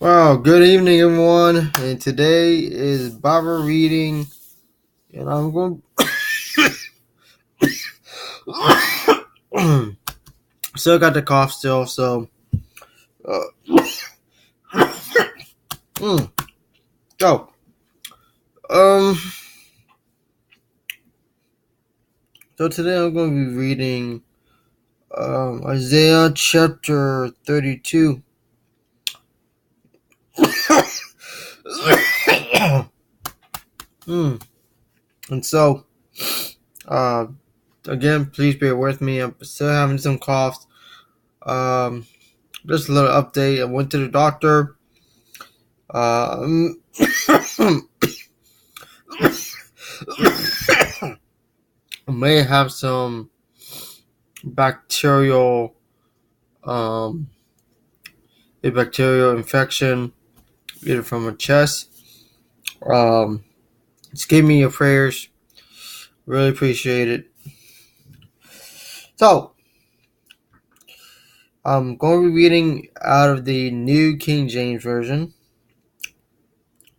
Wow, good evening, everyone. And today is Bible reading, and I'm going. Still got the cough still, so. Uh, mm, go. Um. So today I'm going to be reading Isaiah chapter 32. mm. And so, uh, again, please bear with me. I'm still having some coughs. Um, just a little update. I went to the doctor. Um. I may have some bacterial um a bacterial infection either from a chest. Just give me your prayers. Really appreciate it. So I'm going to be reading out of the New King James Version.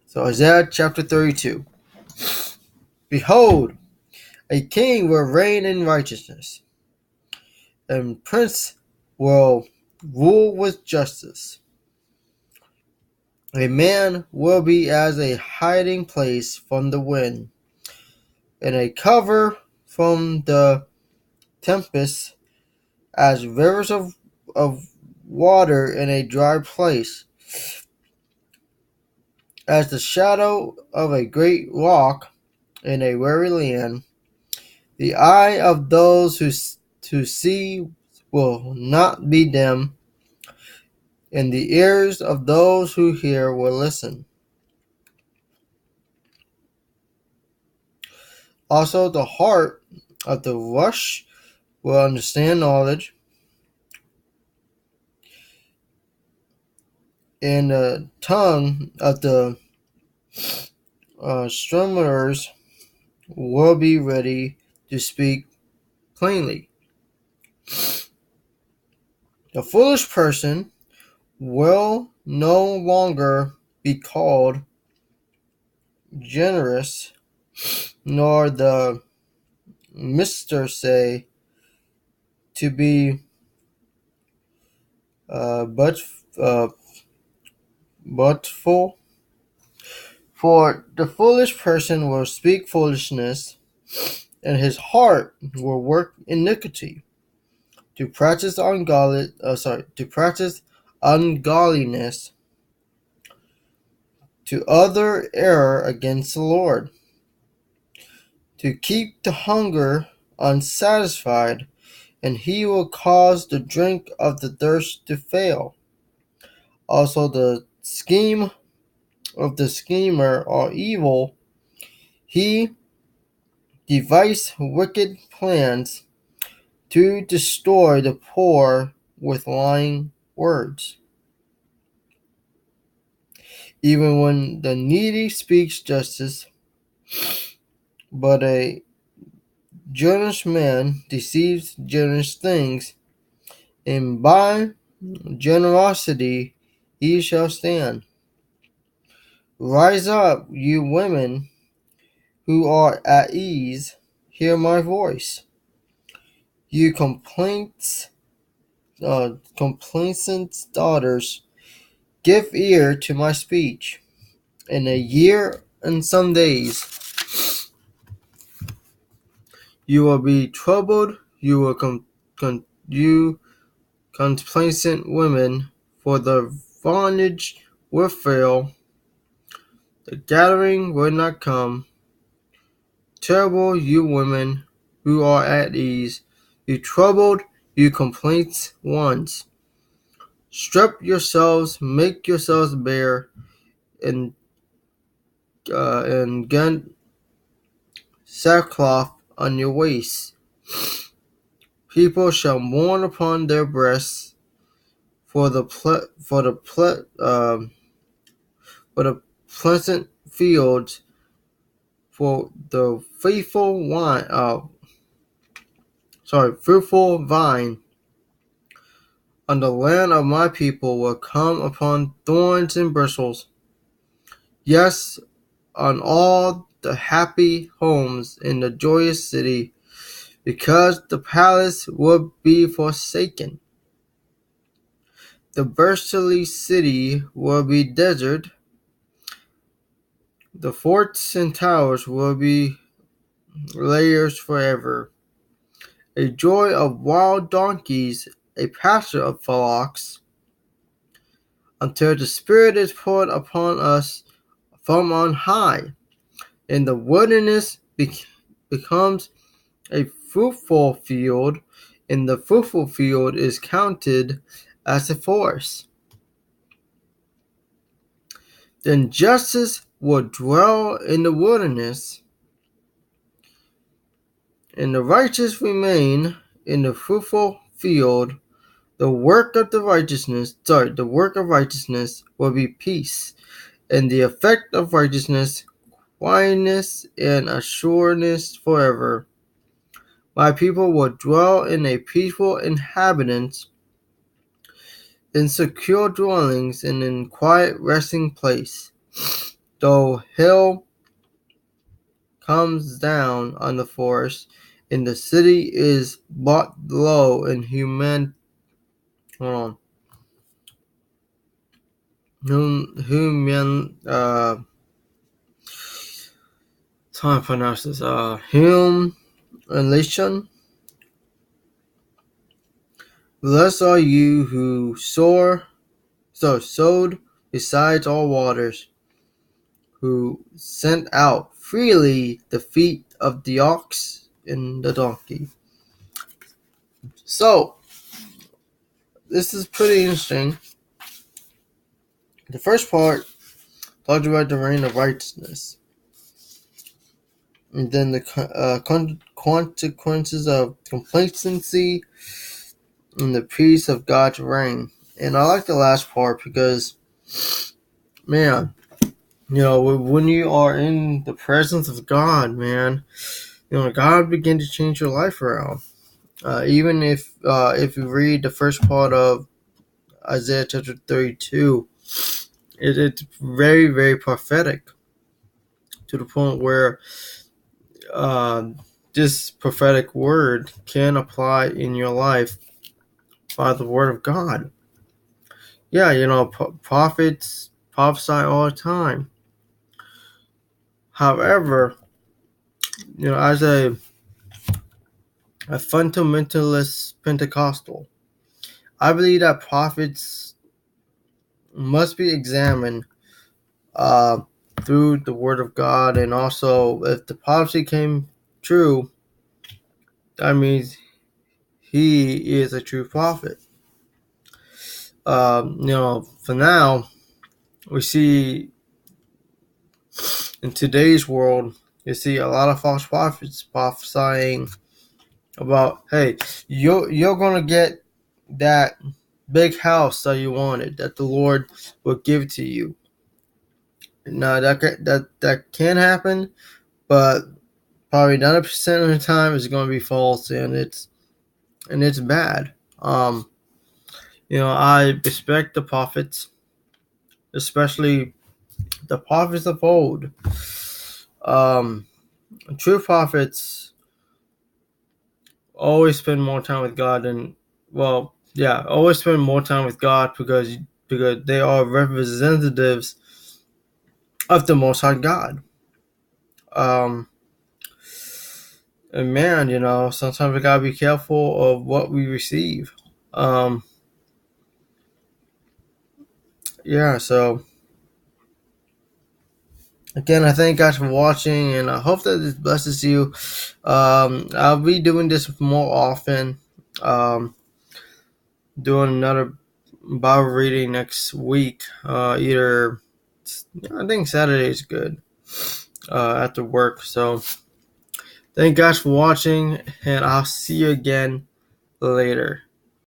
So Isaiah chapter 32. Behold, a king will reign in righteousness, and prince will rule with justice. A man will be as a hiding place from the wind, and a cover from the tempest, as rivers of water in a dry place, as the shadow of a great rock in a weary land. The eye of those who see will not be dim, and the ears of those who hear will listen. Also, the heart of the rush will understand knowledge, and the tongue of the stammerers will be ready to speak plainly. The foolish person will no longer be called generous, nor the mister say to be uh, but uh, butful. For the foolish person will speak foolishness, and his heart will work iniquity. To practice ungodliness, to utter error against the Lord, to keep the hunger unsatisfied, and he will cause the drink of the thirst to fail. Also, the scheme of the schemer are evil. He devises wicked plans to destroy the poor with lying words. Even when the needy speaks justice, but a generous man deceives generous things, and by generosity he shall stand. Rise up, you women who are at ease, hear my voice. You complacent daughters, give ear to my speech. In a year and some days you will be troubled, you complacent women, for the bondage will fail, the gathering will not come. Terrible, you women who are at ease, you troubled, you complaint ones. Strip yourselves, make yourselves bare, and get sackcloth on your waists. People shall mourn upon their breasts for the pleasant fields, for the fruitful vine. on the land of my people will come upon thorns and bristles. Yes, on all the happy homes in the joyous city, because the palace will be forsaken. The Versailles city will be desert. The forts and towers will be layers forever. A joy of wild donkeys, a pasture of flocks, until the Spirit is poured upon us from on high, and the wilderness becomes a fruitful field, and the fruitful field is counted as a forest. Then justice will dwell in the wilderness, and the righteous remain in the fruitful field. The work of righteousness will be peace, and the effect of righteousness, quietness and assuredness forever. My people will dwell in a peaceful inhabitants, in secure dwellings, and in quiet resting place. Though hail comes down on the forest, and the city is brought low in hold on. How to pronounce this? Humiliation. Blessed are you who sowed besides all waters, who sent out freely the feet of the ox and the donkey. So, this is pretty interesting. The first part talks about the reign of righteousness, and then the consequences of complacency and the peace of God's reign. And I like the last part because, man, when you are in the presence of God, man, God begin to change your life around. Even if you read the first part of Isaiah chapter 32, it's very, very prophetic to the point where this prophetic word can apply in your life by the word of God. Yeah, prophets prophesy all the time. However, as a fundamentalist Pentecostal, I believe that prophets must be examined through the Word of God, and also if the prophecy came true, that means he is a true prophet. For now, we see in today's world, you see a lot of false prophets prophesying about, hey, you're gonna get that big house that you wanted, that the Lord will give to you. Now that can happen, but probably 90% of the time it's going to be false, and it's bad. I respect the prophets, especially the prophets of old. True prophets always spend more time with God always spend more time with God because they are representatives of the Most High God. And man, sometimes we gotta be careful of what we receive. So again, I thank guys for watching, and I hope that this blesses you. I'll be doing this more often. Doing another Bible reading next week. I think Saturday is good. After work. So thank you guys for watching, and I'll see you again later.